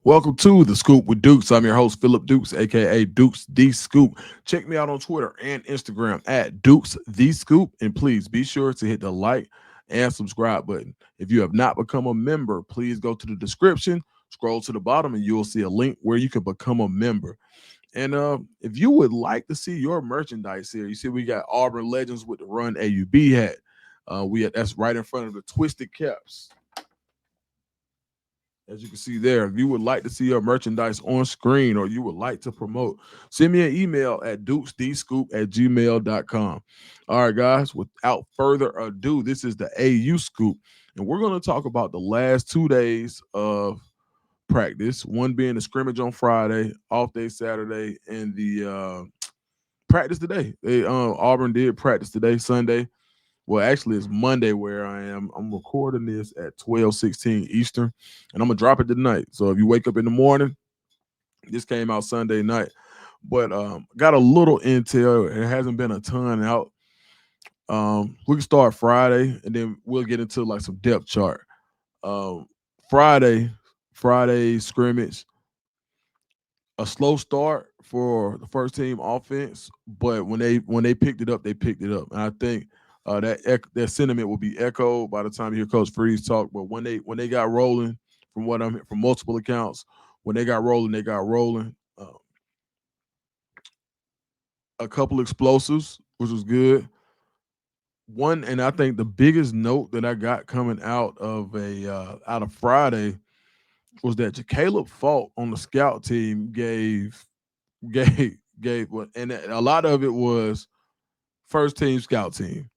Welcome to the Scoop with Dukes. I'm your host, Philip Dukes, aka Dukes the Scoop. Check me out on Twitter and Instagram at Dukes the Scoop. And please be sure to hit the like and subscribe button. If you have not become a member, please go to the description, scroll to the bottom, and you will see a link where you can become a member. And if you would like to see your merchandise here, you see we got Auburn Legends with the Run AUB hat. That's right in front of the Twisted Caps. As you can see there, if you would like to see your merchandise on screen or you would like to promote, send me an email at dukesthescoop@gmail.com. All right, guys, without further ado, this is the AU Scoop, and we're going to talk about the last 2 days of practice, one being the scrimmage on Friday, off day Saturday, and the practice today. Auburn did practice today, Sunday. Well, actually, it's Monday where I am. I'm recording this at 12:16 Eastern, and I'm gonna drop it tonight. So if you wake up in the morning, this came out Sunday night. But got a little intel. It hasn't been a ton out. We can start Friday, and then we'll get into like some depth chart. Um, Friday, Friday scrimmage, a slow start for the first team offense, but when they picked it up, they picked it up, and I think that sentiment will be echoed by the time you hear Coach Freeze talk. But when they got rolling, from multiple accounts, when they got rolling, they got rolling. A couple explosives, which was good. One, and I think the biggest note that I got coming out of Friday was that Caleb Falk on the scout team gave what, and a lot of it was first team scout team,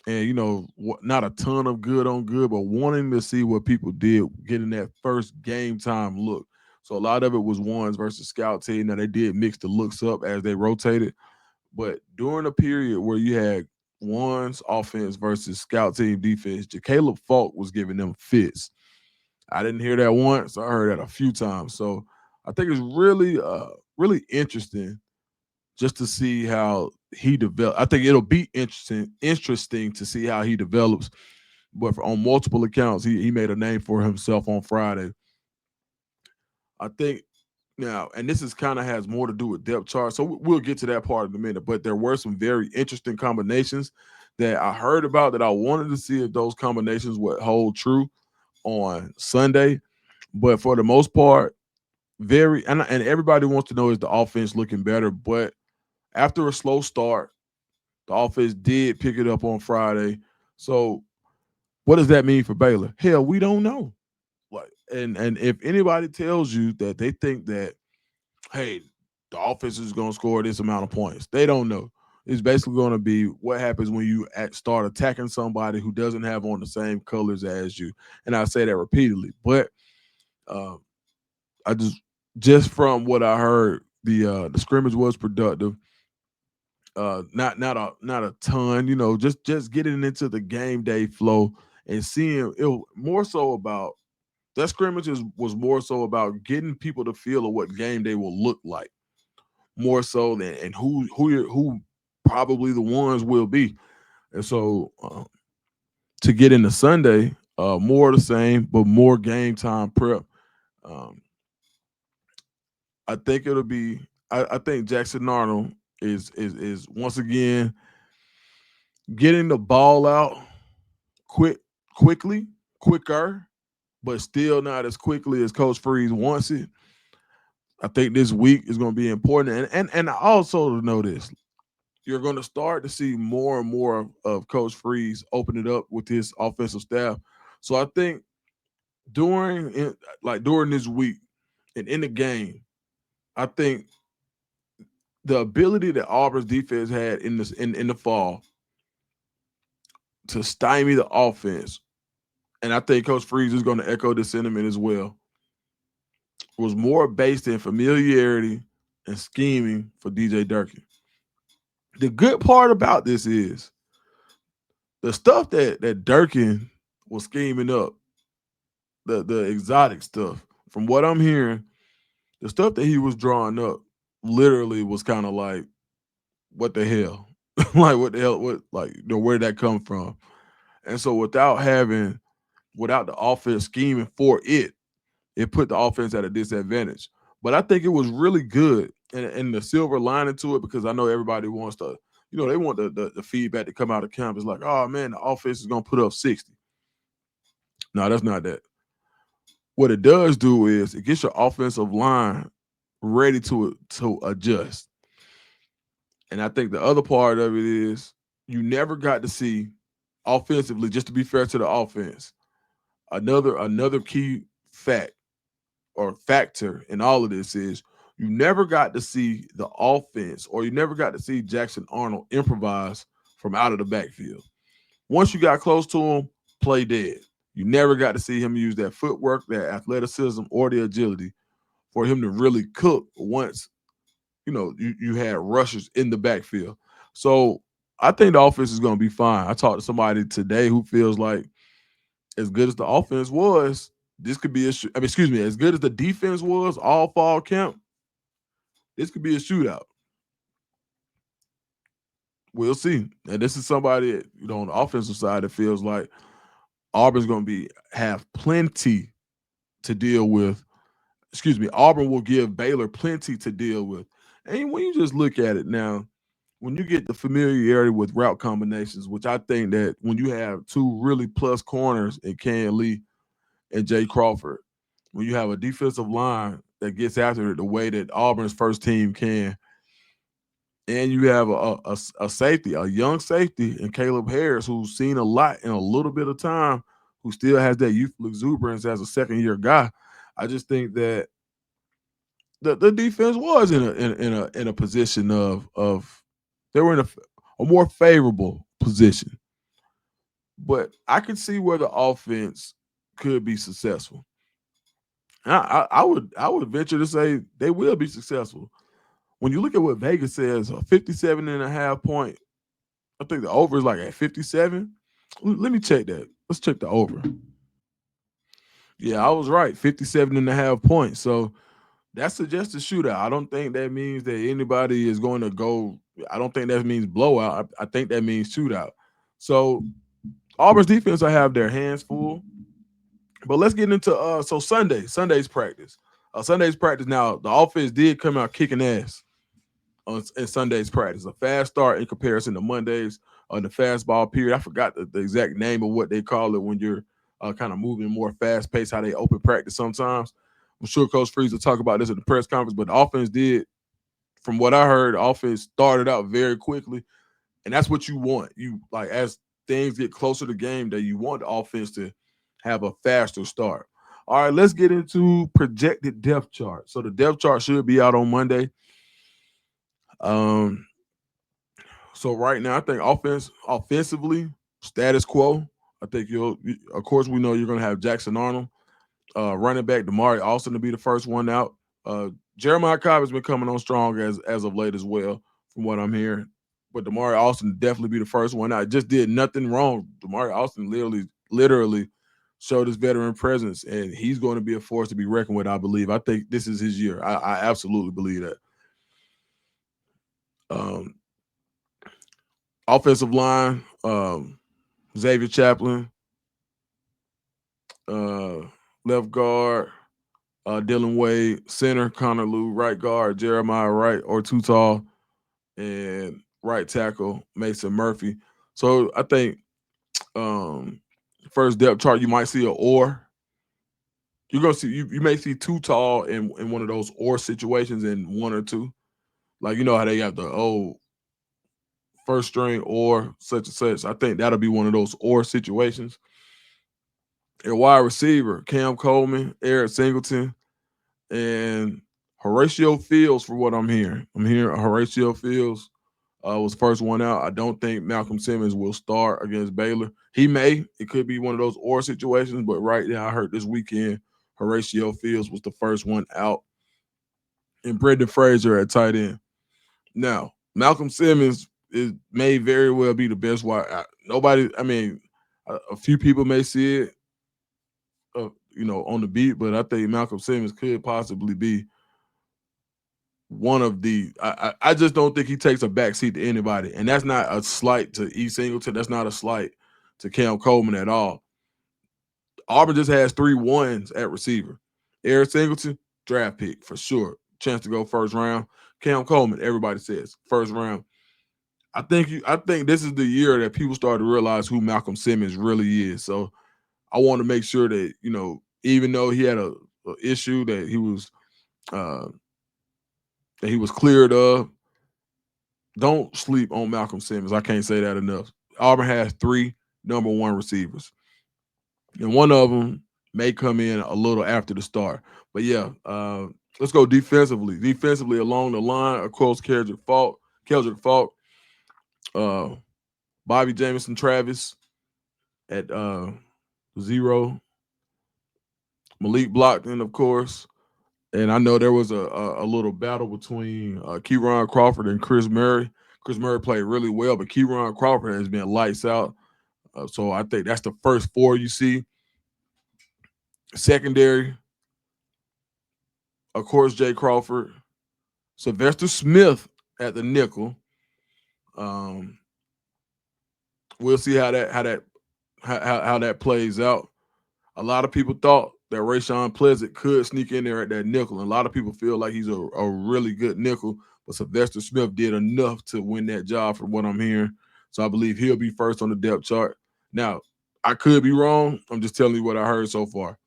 and not a ton of good on good, but wanting to see what people did, getting that first game time look. So a lot of it was ones versus scout team. Now they did mix the looks up as they rotated, but during a period where you had ones offense versus scout team defense, Caleb Falk was giving them fits. I didn't hear that once. I heard that a few times. So I think it's really interesting just to see how he develops. I think it'll be interesting to see how he develops. But on multiple accounts, he made a name for himself on Friday. I think now, and this is kind of has more to do with depth chart, so we'll get to that part in a minute. But there were some very interesting combinations that I heard about that I wanted to see if those combinations would hold true on Sunday. But for the most part, and everybody wants to know, is the offense looking better? But after a slow start, the offense did pick it up on Friday. So what does that mean for Baylor? Hell, we don't know. Like, and if anybody tells you that they think that, hey, the offense is going to score this amount of points, they don't know. It's basically going to be what happens when you start attacking somebody who doesn't have on the same colors as you. And I say that repeatedly, but uh, I just from what I heard, the scrimmage was productive. Not a ton, just getting into the game day flow and seeing it more so about that was more so about getting people to feel of what game day will look like, more so than and who probably the ones will be. And so to get into Sunday, more of the same, but more game time prep. Um, I think it'll be. I think Jackson Arnold is once again getting the ball out quick, quickly, quicker, but still not as quickly as Coach Freeze wants it. I think this week is going to be important, and also to know this, you're going to start to see more and more of Coach Freeze open it up with his offensive staff. So I think during this week and in the game, I think the ability that Auburn's defense had in the fall to stymie the offense, and I think Coach Freeze is going to echo this sentiment as well, was more based in familiarity and scheming for DJ Durkin. The good part about this is the stuff that Durkin was scheming up, the exotic stuff. From what I'm hearing, the stuff that he was drawing up literally was kind of like, what the hell? Like what the hell? What like where did that come from? And so without the offense scheming for it, it put the offense at a disadvantage. But I think it was really good, and the silver lining to it, because I know everybody wants to, they want the feedback to come out of camp. It's like, oh man, the offense is gonna put up 60. No, that's not that. What it does do is it gets your offensive line ready to adjust. And I think the other part of it is you never got to see offensively, just to be fair to the offense, another key fact or factor in all of this is you never got to see the offense, or you never got to see Jackson Arnold improvise from out of the backfield. Once you got close to him, play dead. You never got to see him use that footwork, that athleticism, or the agility for him to really cook once, you had rushers in the backfield. So I think the offense is going to be fine. I talked to somebody today who feels like as good as the offense was, this could be as good as the defense was all fall camp, this could be a shootout. We'll see. And this is somebody, on the offensive side that feels like Auburn's going to have plenty to deal with. Auburn will give Baylor plenty to deal with. And when you just look at it now, when you get the familiarity with route combinations, which I think that when you have two really plus corners in Ken Lee and Jay Crawford, when you have a defensive line that gets after it the way that Auburn's first team can, and you have a safety, a young safety in Caleb Harris, who's seen a lot in a little bit of time, who still has that youthful exuberance as a second-year guy, I just think that the defense was in a position of they were in a more favorable position. But I could see where the offense could be successful. I would venture to say they will be successful. When you look at what Vegas says, a 57.5 point, I think the over is like at 57. Let me check that. Let's check the over. Yeah, I was right. 57.5 points. So that suggests a shootout. I don't think that means that anybody is going to go. I don't think that means blowout. I think that means shootout. So Auburn's defense will have their hands full. But let's get into Sunday's practice. Sunday's practice. Now the offense did come out kicking ass in Sunday's practice. A fast start in comparison to Mondays on the fastball period. I forgot the exact name of what they call it when you're kind of moving more fast pace, how they open practice sometimes. I'm sure Coach Freeze will talk about this at the press conference, but the offense did, from what I heard, the offense started out very quickly, and that's what you want. You like as things get closer to game day, you want the offense to have a faster start. All right, let's get into projected depth chart. So the depth chart should be out on Monday. Um, so right now, I think offensively, status quo. I think of course, we know you're going to have Jackson Arnold, running back Damari Austin to be the first one out. Jeremiah Cobb has been coming on strong as of late as well, from what I'm hearing. But Damari Austin definitely be the first one out. Just did nothing wrong. Damari Austin literally showed his veteran presence, and he's going to be a force to be reckoned with. I believe. I think this is his year. I absolutely believe that. Um, Offensive line, Xavier Chaplin, uh, left guard, Dylan Wade, center, Connor Lew, right guard, Jeremiah Wright or Too Tall, and right tackle, Mason Murphy. So I think first depth chart, you might see a or. You're gonna see you may see Too Tall in one of those or situations in one or two. Like how they have the first string or such and such. I think that'll be one of those or situations. A wide receiver, Cam Coleman, Eric Singleton, and Horatio Fields, for what I'm hearing. I'm hearing Horatio Fields was the first one out. I don't think Malcolm Simmons will start against Baylor. He may. It could be one of those or situations, but right now I heard this weekend Horatio Fields was the first one out. And Brendan Fraser at tight end. Now, Malcolm Simmons may very well be the best wide. A few people may see it, on the beat, but I think Malcolm Simmons could possibly be one of the. I just don't think he takes a backseat to anybody, and that's not a slight to E. Singleton. That's not a slight to Cam Coleman at all. Auburn just has 3 1s at receiver. Eric Singleton, draft pick for sure. Chance to go first round. Cam Coleman, everybody says first round. I think this is the year that people start to realize who Malcolm Simmons really is. So I want to make sure that, even though he had a issue uh, that he was cleared of, don't sleep on Malcolm Simmons. I can't say that enough. Auburn has 3 number 1 receivers, and one of them may come in a little after the start. But yeah, let's go defensively. Defensively along the line, of course, Keldrick Faulk, Bobby Jamison Travis at 0, Malik Blockton, of course. And I know there was a little battle between Keyron Crawford and Chris Murray. Chris Murray played really well, but Keyron Crawford has been lights out. So I think that's the first 4 you see. Secondary, of course, Jay Crawford, Sylvester Smith at the nickel. We'll see how that plays out. A lot of people thought that Rayshawn Pleasant could sneak in there at that nickel. And a lot of people feel like he's a really good nickel, but Sylvester Smith did enough to win that job from what I'm hearing. So I believe he'll be first on the depth chart. Now, I could be wrong. I'm just telling you what I heard so far.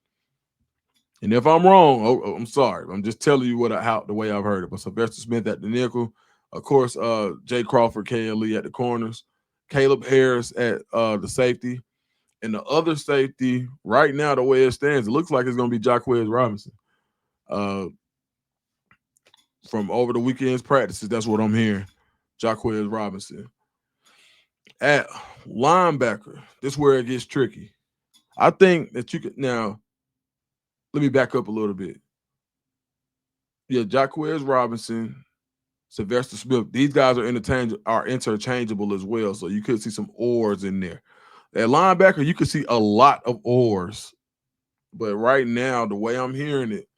And if I'm wrong, I'm sorry. I'm just telling you the way I've heard it. But Sylvester Smith at the nickel, of course, Jay Crawford, K.L. at the corners, Caleb Harris at the safety, and the other safety right now, the way it stands, it looks like it's going to be Jacquez Robinson. From over the weekend's practices, that's what I'm hearing. Jacquez Robinson. At linebacker, this is where it gets tricky. I think that you could now. Let me back up a little bit. Yeah, Jacquez Robinson, Sylvester Smith. These guys are interchangeable as well. So you could see some oars in there. At linebacker, you could see a lot of oars. But right now, the way I'm hearing it,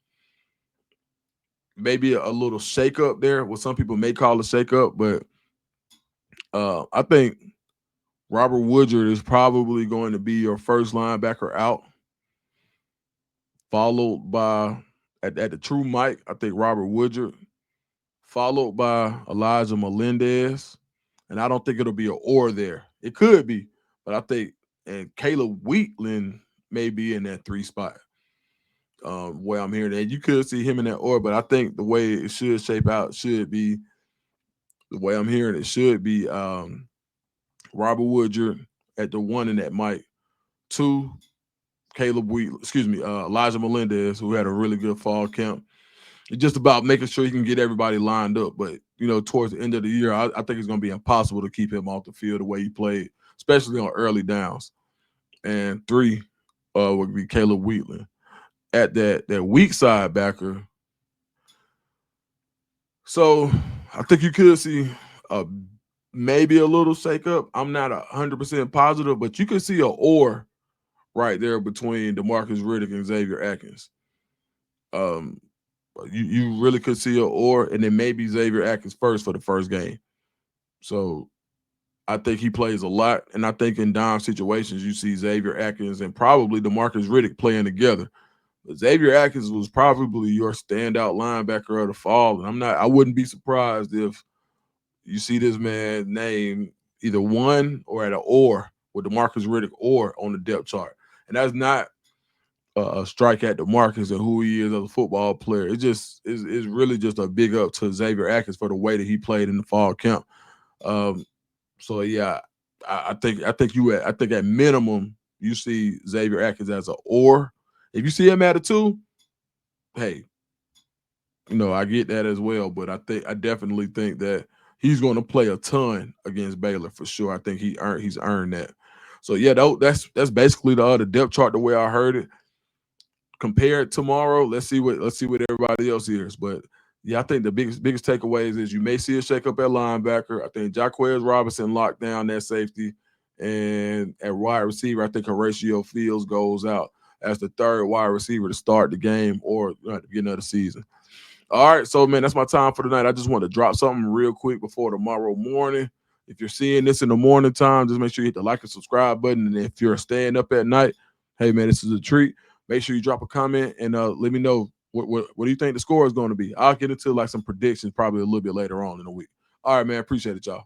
maybe a little shakeup there, what some people may call a shakeup. But I think Robert Woodard is probably going to be your first linebacker out, followed by, at the true mic, I think Robert Woodard, followed by Elijah Melendez. And I don't think it'll be an or there. It could be, but I think, and Caleb Wheatland may be in that 3 spot. Where I'm hearing that. You could see him in that or, but I think the way it should shape out should be, the way I'm hearing it should be Robert Woodard at the 1 in that mic. 2, Elijah Melendez, who had a really good fall camp. It's just about making sure he can get everybody lined up. But, towards the end of the year, I think it's going to be impossible to keep him off the field the way he played, especially on early downs. And 3 would be Caleb Wheatland. At that weak side backer. So I think you could see maybe a little shakeup. I'm not 100% positive, but you could see an or right there between DeMarcus Riddick and Xavier Atkins. You really could see an or, and then maybe Xavier Atkins first for the first game. So I think he plays a lot, and I think in dime situations you see Xavier Atkins and probably DeMarcus Riddick playing together. But Xavier Atkins was probably your standout linebacker of the fall, and I wouldn't be surprised if you see this man name either 1 or at an or with DeMarcus Riddick or on the depth chart. And that's not a strike at DeMarcus and who he is as a football player. It just is really just a big up to Xavier Atkins for the way that he played in the fall camp. So yeah, I think at minimum you see Xavier Atkins as an or. If you see him at a 2, hey, I get that as well. But I definitely think that he's going to play a ton against Baylor for sure. I think he's earned that. So yeah, that's basically the depth chart the way I heard it. Compared tomorrow, let's see what everybody else hears. But yeah, I think the biggest takeaways is you may see a shakeup at linebacker. I think Jacquez Robinson locked down that safety, and at wide receiver, I think Horatio Fields goes out as the 3rd wide receiver to start the game or at the beginning of the season. All right, so man, that's my time for tonight. I just want to drop something real quick before tomorrow morning. If you're seeing this in the morning time, just make sure you hit the like and subscribe button. And if you're staying up at night, hey man, this is a treat. Make sure you drop a comment and let me know what do you think the score is going to be. I'll get into like some predictions probably a little bit later on in the week. All right, man. Appreciate it, y'all.